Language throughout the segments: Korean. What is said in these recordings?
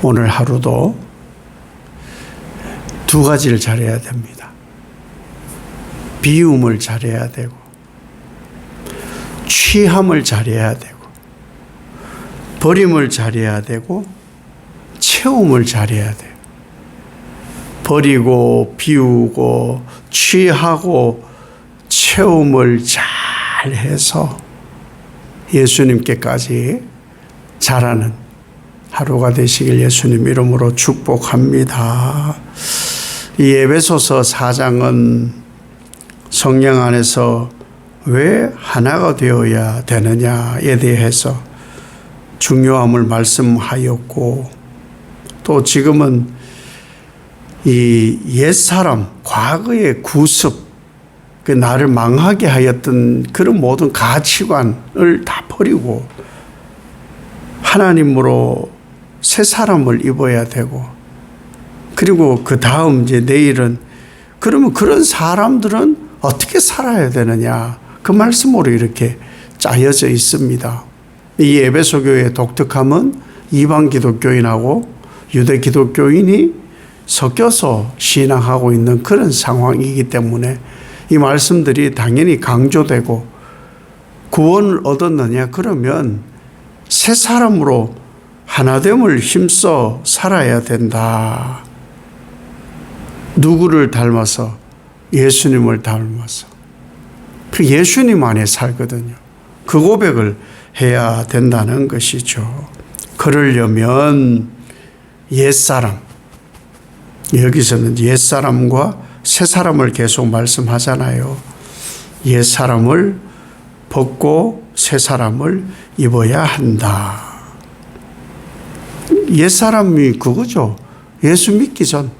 오늘 하루도 두 가지를 잘해야 됩니다. 비움을 잘해야 되고 취함을 잘해야 되고 버림을 잘해야 되고 채움을 잘해야 돼요. 버리고 비우고 취하고 채움을 잘해서 예수님께까지 잘하는 하루가 되시길 예수님 이름으로 축복합니다. 이 에베소서 4장은 성령 안에서 왜 하나가 되어야 되느냐에 대해서 중요함을 말씀하였고, 또 지금은 이 옛사람, 과거의 구습, 그 나를 망하게 하였던 그런 모든 가치관을 다 버리고 하나님으로 새 사람을 입어야 되고, 그리고 그 다음 이제 내일은 그러면 그런 사람들은 어떻게 살아야 되느냐, 그 말씀으로 이렇게 짜여져 있습니다. 이 에베소 교회의 독특함은 이방 기독교인하고 유대 기독교인이 섞여서 신앙하고 있는 그런 상황이기 때문에 이 말씀들이 당연히 강조되고, 구원을 얻었느냐 그러면 새 사람으로 하나됨을 힘써 살아야 된다. 누구를 닮아서? 예수님을 닮아서. 그 예수님 안에 살거든요. 그 고백을 해야 된다는 것이죠. 그러려면 옛사람, 여기서는 옛사람과 새사람을 계속 말씀하잖아요. 옛사람을 벗고 새사람을 입어야 한다. 옛사람이 그거죠. 예수 믿기 전.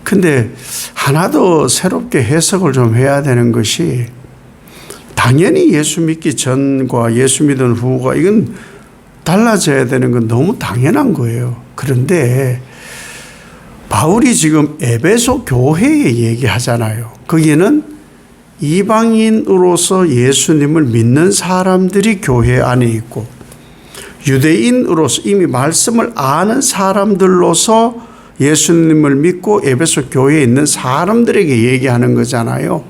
근데 하나 더 새롭게 해석을 좀 해야 되는 것이, 당연히 예수 믿기 전과 예수 믿은 후가 이건 달라져야 되는 건 너무 당연한 거예요. 그런데 바울이 지금 에베소 교회에 얘기하잖아요. 거기에는 이방인으로서 예수님을 믿는 사람들이 교회 안에 있고, 유대인으로서 이미 말씀을 아는 사람들로서 예수님을 믿고 에베소 교회에 있는 사람들에게 얘기하는 거잖아요.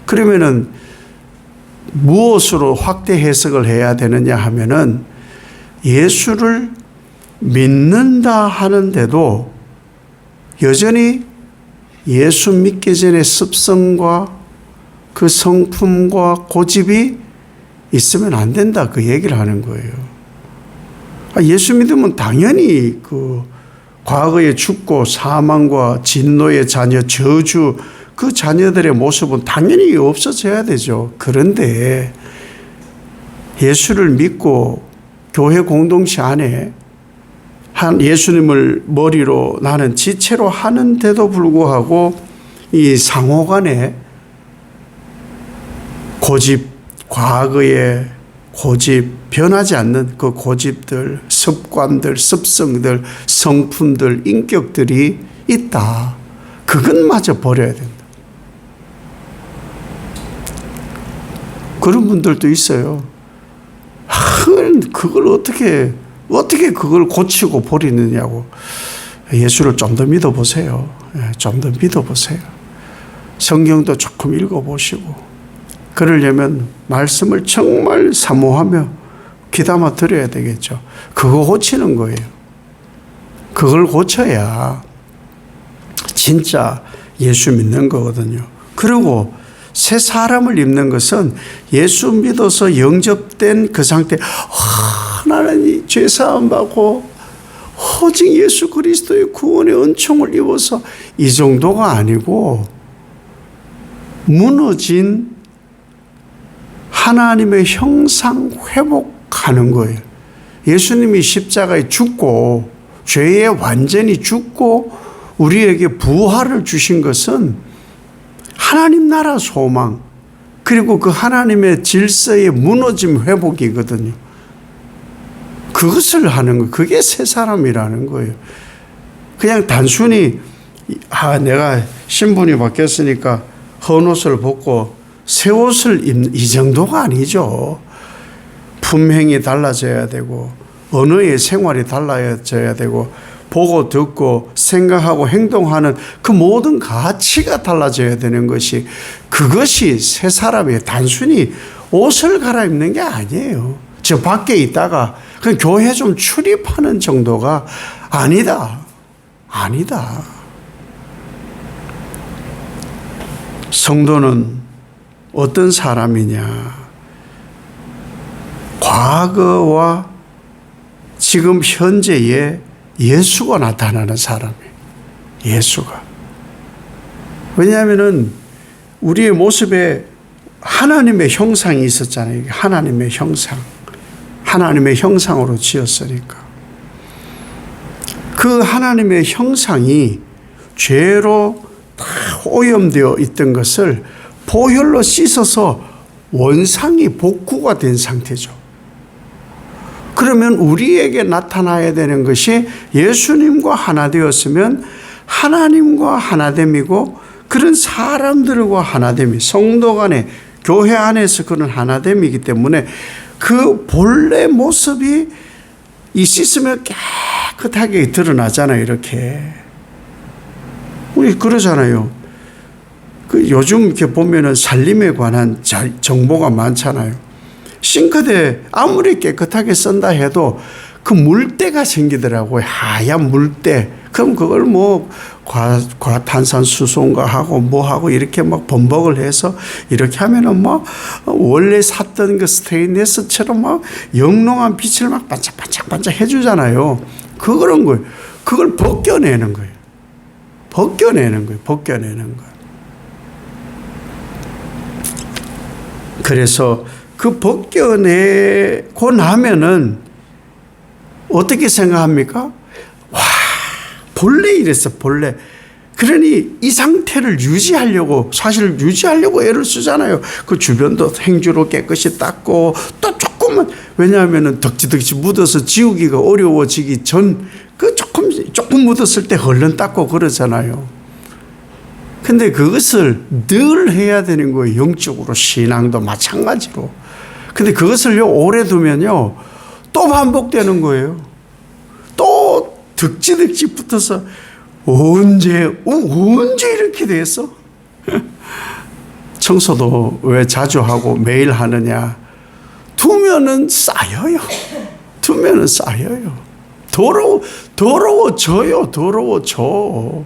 그러면은 무엇으로 확대 해석을 해야 되느냐 하면은, 예수를 믿는다 하는데도 여전히 예수 믿기 전의 습성과 그 성품과 고집이 있으면 안 된다, 그 얘기를 하는 거예요. 예수 믿으면 당연히 그 과거의 죽고 사망과 진노의 자녀, 저주, 그 자녀들의 모습은 당연히 없어져야 되죠. 그런데 예수를 믿고 교회 공동체 안에 한 예수님을 머리로 나는 지체로 하는데도 불구하고 이 상호 간에 고집, 과거의 고집, 변하지 않는 그 고집들, 습관들, 습성들, 성품들, 인격들이 있다. 그것마저 버려야 된다. 그런 분들도 있어요. 그걸 어떻게 그걸 고치고 버리느냐고. 예수를 좀 더 믿어보세요. 좀 더 믿어보세요. 성경도 조금 읽어보시고, 그러려면 말씀을 정말 사모하며 귀담아 들어야 되겠죠. 그거 고치는 거예요. 그걸 고쳐야 진짜 예수 믿는 거거든요. 그리고 새 사람을 입는 것은 예수 믿어서 영접된 그 상태, 나는 죄사함 받고 오직 예수 그리스도의 구원의 은총을 입어서, 이 정도가 아니고 무너진 하나님의 형상 회복하는 거예요. 예수님이 십자가에 죽고 죄에 완전히 죽고 우리에게 부활을 주신 것은 하나님 나라 소망, 그리고 그 하나님의 질서의 무너짐 회복이거든요. 그것을 하는 거, 그게 새 사람이라는 거예요. 그냥 단순히 내가 신분이 바뀌었으니까 헌 옷을 벗고 새 옷을 입는 이 정도가 아니죠. 품행이 달라져야 되고 언어의 생활이 달라져야 되고 보고 듣고 생각하고 행동하는 그 모든 가치가 달라져야 되는 것이 그것이 새 사람이 단순히 옷을 갈아입는 게 아니에요. 저 밖에 있다가 그냥 교회 좀 출입하는 정도가 아니다. 아니다. 성도는 어떤 사람이냐? 과거와 지금 현재의 예수가 나타나는 사람이에요. 예수가. 왜냐하면은 우리의 모습에 하나님의 형상이 있었잖아요. 하나님의 형상. 하나님의 형상으로 지었으니까. 그 하나님의 형상이 죄로 다 오염되어 있던 것을 보혈로 씻어서 원상이 복구가 된 상태죠. 그러면 우리에게 나타나야 되는 것이 예수님과 하나 되었으면 하나님과 하나됨이고 그런 사람들과 하나됨이 성도 간에 교회 안에서 그런 하나됨이기 때문에 그 본래 모습이 이 씻으면 깨끗하게 드러나잖아요. 이렇게 우리 그러잖아요. 그 요즘 이렇게 보면은 살림에 관한 정보가 많잖아요. 싱크대 아무리 깨끗하게 쓴다 해도 그 물때가 생기더라고요. 하얀 물때. 그럼 그걸 뭐 과탄산수소인가 하고 뭐 하고 이렇게 막 번복을 해서 이렇게 하면은 뭐 원래 샀던 그 스테인리스처럼 막 영롱한 빛을 막 반짝반짝 해주잖아요. 그런 거예요. 그걸 벗겨내는 거예요. 벗겨내는 거예요. 벗겨내는 거예요. 그래서 그 벗겨내고 나면은 어떻게 생각합니까? 와, 본래 이랬어, 본래. 그러니 이 상태를 유지하려고, 사실 유지하려고 애를 쓰잖아요. 그 주변도 행주로 깨끗이 닦고, 또 조금만, 왜냐하면은 덕지덕지 묻어서 지우기가 어려워지기 전, 그 조금 묻었을 때 얼른 닦고 그러잖아요. 근데 그것을 늘 해야 되는 거예요. 영적으로, 신앙도 마찬가지로. 근데 그것을요, 오래 두면요, 또 반복되는 거예요. 또 덕지덕지 붙어서 언제 이렇게 됐어? 청소도 왜 자주 하고 매일 하느냐? 두면은 쌓여요. 두면은 쌓여요. 더러워져요. 더러워져.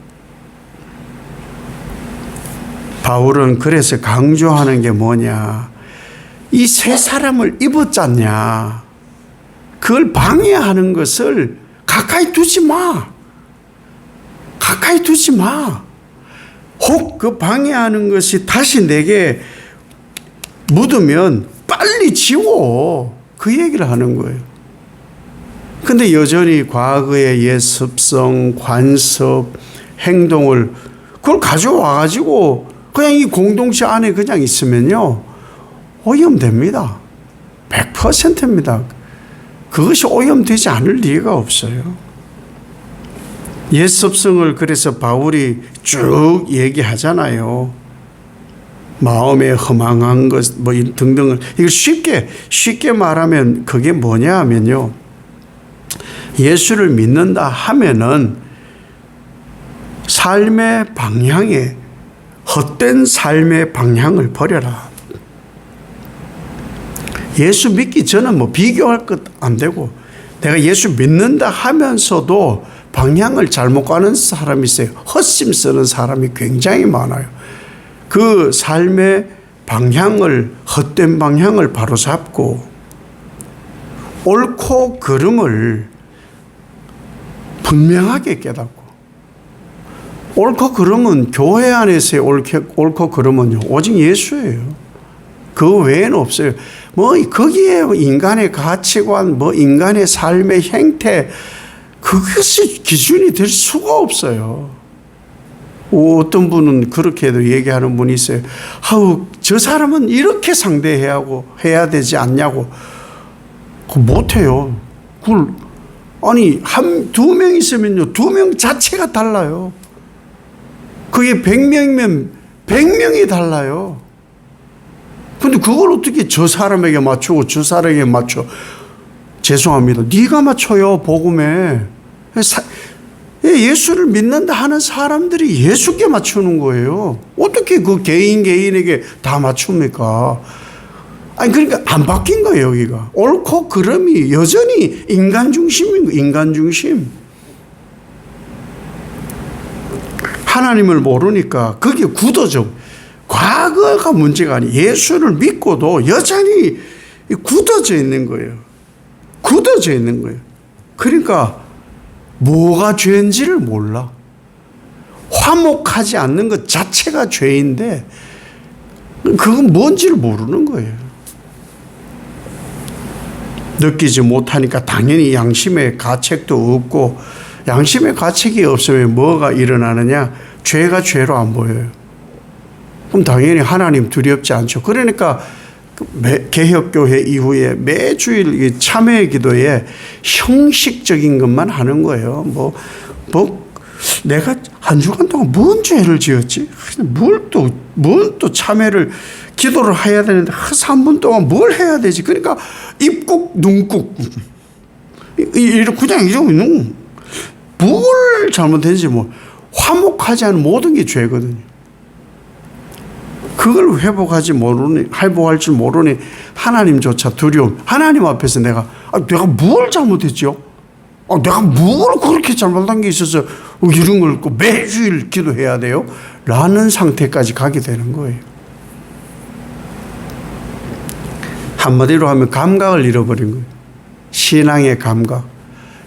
바울은 그래서 강조하는 게 뭐냐? 이 새 사람을 입었잖냐? 그걸 방해하는 것을 가까이 두지 마. 가까이 두지 마. 혹 그 방해하는 것이 다시 내게 묻으면 빨리 지워. 그 얘기를 하는 거예요. 근데 여전히 과거의 옛 습성, 관습, 행동을 그걸 가져와가지고 그냥 이 공동체 안에 그냥 있으면요, 오염됩니다. 100%입니다. 그것이 오염되지 않을 리가 없어요. 옛 습성을 그래서 바울이 쭉 얘기하잖아요. 마음에 허망한 것 뭐 등등을. 이걸 쉽게 말하면 그게 뭐냐 하면요, 예수를 믿는다 하면은 삶의 방향에 헛된 삶의 방향을 버려라. 예수 믿기 전은 뭐 비교할 것 안 되고, 내가 예수 믿는다 하면서도 방향을 잘못 가는 사람이 있어요. 헛심 쓰는 사람이 굉장히 많아요. 그 삶의 방향을, 헛된 방향을 바로잡고 옳고 그름을 분명하게 깨닫고, 옳고 그름은 교회 안에서의 옳고 그름은요, 오직 예수예요. 그 외에는 없어요. 뭐 거기에 인간의 가치관, 뭐 인간의 삶의 행태, 그것이 기준이 될 수가 없어요. 어떤 분은 그렇게도 얘기하는 분이 있어요. 아우, 저 사람은 이렇게 해야 되지 않냐고. 그거 못해요. 그걸, 아니, 두 명 있으면요, 두 명 자체가 달라요. 그게 100명이면 100명이 달라요. 근데 그걸 어떻게 저 사람에게 맞추고 저 사람에게 맞춰? 죄송합니다. 네가 맞춰요, 복음에. 예수를 믿는다 하는 사람들이 예수께 맞추는 거예요. 어떻게 그 개인에게 다 맞춥니까? 아니, 그러니까 안 바뀐 거예요, 여기가. 옳고 그름이 여전히 인간 중심인 거예요, 인간 중심. 하나님을 모르니까 그게 굳어져. 과거가 문제가 아니에요. 예수를 믿고도 여전히 굳어져 있는 거예요. 굳어져 있는 거예요. 그러니까 뭐가 죄인지를 몰라. 화목하지 않는 것 자체가 죄인데 그건 뭔지를 모르는 거예요. 느끼지 못하니까 당연히 양심의 가책도 없고, 양심의 가책이 없으면 뭐가 일어나느냐? 죄가 죄로 안 보여요. 그럼 당연히 하나님 두렵지 않죠. 그러니까 개혁교회 이후에 매주일 참회 기도에 형식적인 것만 하는 거예요. 내가 한 주간 동안 뭔 죄를 지었지? 뭘 또 참회를, 기도를 해야 되는데 3분 동안 뭘 해야 되지? 그러니까 입국, 눈국. 그냥 이러면 뭘 잘못했는지 화목하지 않은 모든 게 죄거든요. 그걸 회복할 줄 모르니 하나님조차 두려움. 하나님 앞에서 내가 뭘 잘못했죠? 내가 뭘 그렇게 잘못한 게 있어서 이런 걸 매주일 기도해야 돼요? 라는 상태까지 가게 되는 거예요. 한마디로 하면 감각을 잃어버린 거예요. 신앙의 감각,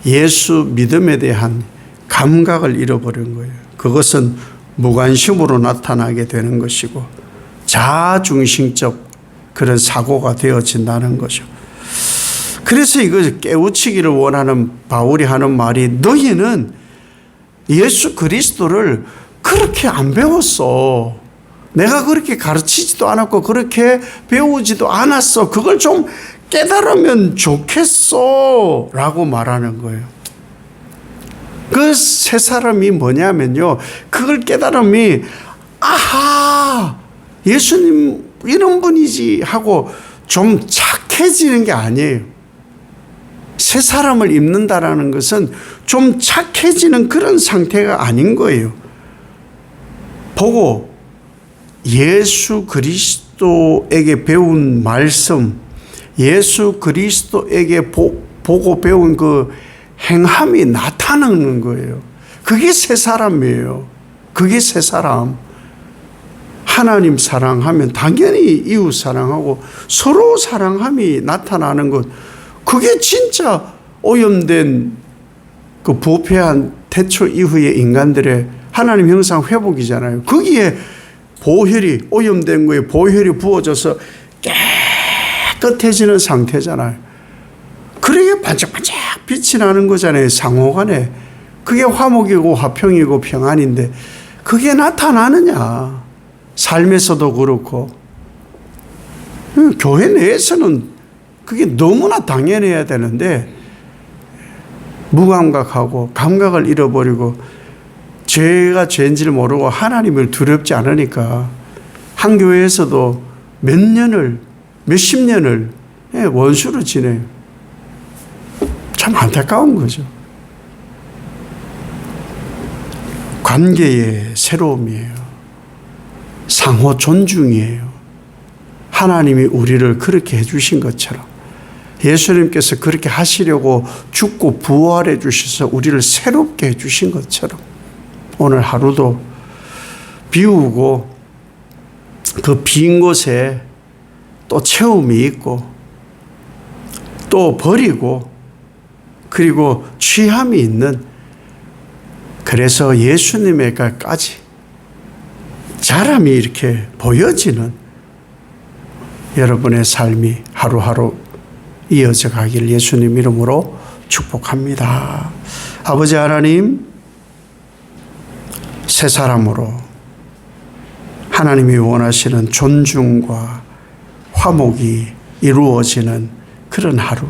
예수 믿음에 대한 감각을 잃어버린 거예요. 그것은 무관심으로 나타나게 되는 것이고 자아중심적 그런 사고가 되어진다는 거죠. 그래서 이걸 깨우치기를 원하는 바울이 하는 말이, 너희는 예수 그리스도를 그렇게 안 배웠어. 내가 그렇게 가르치지도 않았고 그렇게 배우지도 않았어. 그걸 좀 깨달으면 좋겠어 라고 말하는 거예요. 그 세 사람이 뭐냐면요, 그걸 깨달음이 아하, 예수님 이런 분이지 하고 좀 착해지는 게 아니에요. 새 사람을 입는다라는 것은 좀 착해지는 그런 상태가 아닌 거예요. 보고 예수 그리스도에게 배운 말씀, 예수 그리스도에게 보고 배운 그 행함이 나타나는 거예요. 그게 새 사람이에요. 그게 새 사람. 하나님 사랑하면 당연히 이웃 사랑하고 서로 사랑함이 나타나는 것. 그게 진짜 오염된 그 부패한 태초 이후의 인간들의 하나님 형상 회복이잖아요. 거기에 보혈이, 오염된 거에 보혈이 부어져서 깨끗해지는 상태잖아요. 그러게 반짝반짝 빛이 나는 거잖아요. 상호간에. 그게 화목이고 화평이고 평안인데 그게 나타나느냐. 삶에서도 그렇고. 교회 내에서는 그게 너무나 당연해야 되는데 무감각하고 감각을 잃어버리고 죄가 죄인지를 모르고 하나님을 두렵지 않으니까 한 교회에서도 몇십 년을 원수로 지내요. 참 안타까운 거죠. 관계의 새로움이에요. 상호 존중이에요. 하나님이 우리를 그렇게 해주신 것처럼 예수님께서 그렇게 하시려고 죽고 부활해 주셔서 우리를 새롭게 해주신 것처럼 오늘 하루도 비우고 그 빈 곳에 또 채움이 있고 또 버리고 그리고 취함이 있는, 그래서 예수님에게까지 자람이 이렇게 보여지는 여러분의 삶이 하루하루 이어져 가길 예수님 이름으로 축복합니다. 아버지 하나님, 새 사람으로 하나님이 원하시는 존중과 화목이 이루어지는 그런 하루,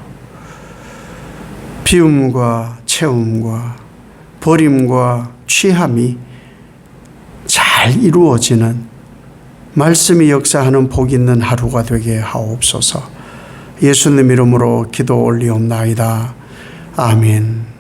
비움과 채움과 버림과 취함이 잘 이루어지는, 말씀이 역사하는 복 있는 하루가 되게 하옵소서. 예수님 이름으로 기도 올리옵나이다. 아멘.